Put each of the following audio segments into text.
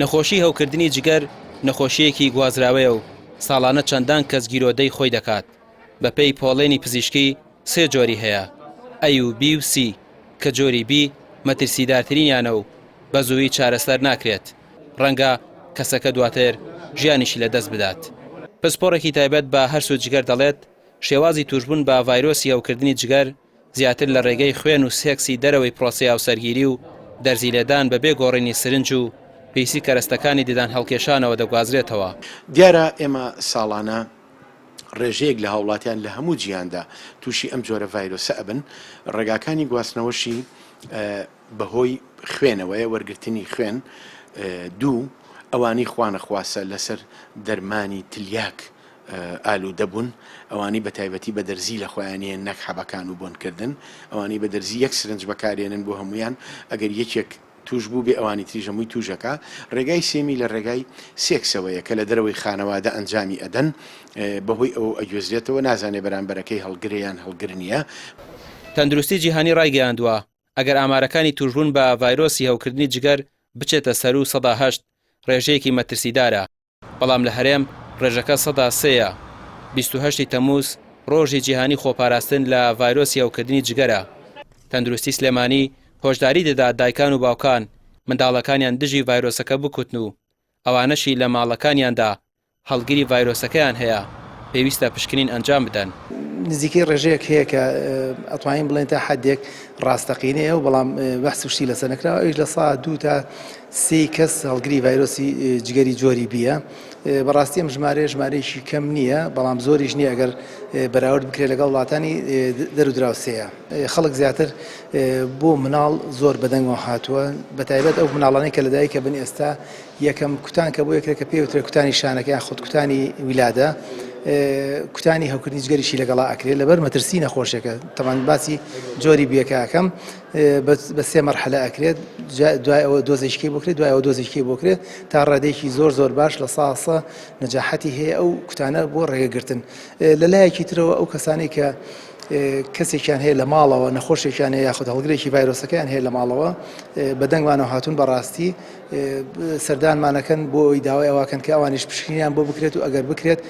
نەخۆشی هەوکردنی جگەر نەخۆشیەکی گوازراوەیە و ساڵانە چەندان کەس گیرۆدەی خۆی دەکات. بە پێی پۆڵێنی پزیشکی سێ جۆری هەیە: ئەی و بی و سی، کە جۆری بی مەترسیدارترینیانە و بە زووی چارەسەر ناکرێت، ڕەنگە کەسەکە دواتر ژیانیشی لەدەست بدات. پسپۆڕێکی تایبەت بە هەرس و جگەر دەڵێت شێوازی توشبوون بە ڤایرۆسی هەوکردنی جگەر زیاتر لە ڕێگەی خوێن و سێکسی دەرەوەی پرۆسی هاوسەرگیری و دەرزی لێدان بەبێ گۆڕینی سرنج و پێیسی کەرەستەکانی ددان هەڵکێشانەوە دەگوازرێتەوە. دیارە ئێمە ساڵانە ڕێژەیەک لە هاوڵاتیان لە هەموو جیهاندا تووشی ئەم جۆرە ڤایرۆسە ئەبن. ڕێگاکانی گواستنەوەشی بەهۆی خوێنەوەیە، وەرگرتنی خوێن. دوو، ئەوانی خوانەخواسە لەسەر دەرمانی تلیاک ئالوودەبوون، ئەوانی بە تایبەتی بە دەرزی لە خۆیانیە نەک حەبەکان و بۆنکردن، ئەوانی بە دەرزی یەک سرنج بەکارێنن بۆ هەمویان، ئەگەر یەکێک توش بوو بێ ئەوانی تریژ هەمووی توژەکە. ڕێگای سێمی لە ڕێگای سێکسەوەیە کە لە دەرەوەی خانەوادە ئەنجامی ئەدەن، بەهۆی ئەو ئەگوێزرێتەوە نازانێ بەرامبەرەکەی هەڵگرەیان هەڵگر نییە. تەندروستی جیهانی ڕایگەیاندووە ئەگەر ئامارەکانی توشبوون بە ڤایرۆسی هەوکردنی جگەر بچێتە سەر و ١٨ ڕێژەیەکی مەترسیدارە، بەڵام لە هەرێم ڕێژەکە ١٣ 28 تەمووز ڕۆژی جیهانی خۆپاراستن لە ڤایرۆسی هەوکردنی جگەرە. تەندروستی سلێمانی هۆشداری دەدات دایکان و باوکان منداڵەکانیان دژی ڤایرۆسەکە بکوتن و ئەوانەشی لە ماڵەکانیاندا هەڵگیری ڤایرۆسەکەیان هەیە پێویستە پشکنین ئەنجام بدەن. نزیکەی ڕێژەیەک هەیە کە ئەتوانین بڵێن تا حدێک ڕاستەقینەیە و بەڵام بەحسی شتی لەسەر نەکراوە. ئەویش لە سا 2 تا 3 کەس هەڵگری ڤایرۆسی جگەری جۆری بیە. بەڕاستی ئەم ژمارەیەکی کەم نییە، بەڵام زۆریش نییە ئەگەر بەراورد بکرێت لەگەڵ وڵاتانی دەرودراوسەیە. خەڵک زیاتر بۆ مناڵ زۆر بەدەنگەوە هاتووە، بەتایبەت ئەو مناڵانەی کە لەدایکە بن ئێستا یەکەم کوتان کە بۆ یەکێکە پێوترێت کوتانی شانەکە یان خۆت کوتانی ویلادە، کوتانی هەوکردنی جگەریشی لەگەڵا ئەکرێت لەبەر مەترسی نەخۆشیەکە. تەمان باسی جۆری بیەکەکەم بە 3 مەرحلە ئەکرێت، دوای ئەوە دۆزێکی بکرێت، دوای ئەوە دۆزێکی بکرێت تا ڕادێکی زۆر باش لە ساسە نەجاحەتی هەیە ئەو کوتانە بۆ ڕێگەگرتن. لەلایەکی ترەوە ئەو کەسانی کە کەسێکیان هەیە لە ماڵەوە نەخۆشێکیان هەیە یاخود هەڵگرێکی ڤایرۆسەکەیان هەیە لە ماڵەوە بەدەنگوانەوە هاتوون بەڕاستی سەردانمانەکەن بۆ ئەوی داوای ئەواکەن کە ئەوانیش پشکنیان بۆ بکرێت و ئەگەر بکرێت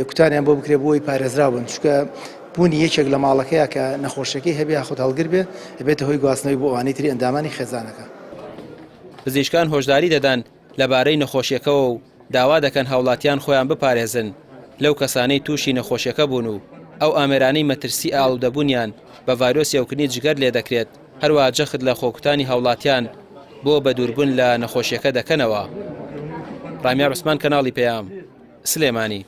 کوتانیان بۆ بکرێت بۆی پارێزراون، چونکە بوونی یەکێک لە ماڵەکەیە کە نەخۆشیەکەی هەبێ یاخود هەڵگر بێ بێتە هۆی گواستنەوەی بۆ ئەوانەی تری ئەندامانی خێزانەکە. پزیشکان هۆشداری دەدەن لەبارەی نەخۆشیەکەەوە و داوا دەکەن هاوڵاتیان خۆیان بپارێزن لەو کەسانەی تووشی نەخۆشیەکە بوون و ئەو ئامێرانەی مەترسی ئاڵودەبوونیان بە ڤایرۆسی هەوکردنی جگەر لێ دەکرێت، هەروە جەخت لە خۆکوتانی هاوڵاتیان بۆ بە دووربوون لە نەخۆشیەکە دەکەنەوە. ڕامیار عوسمان، کەناڵی پێام، سلێمانی.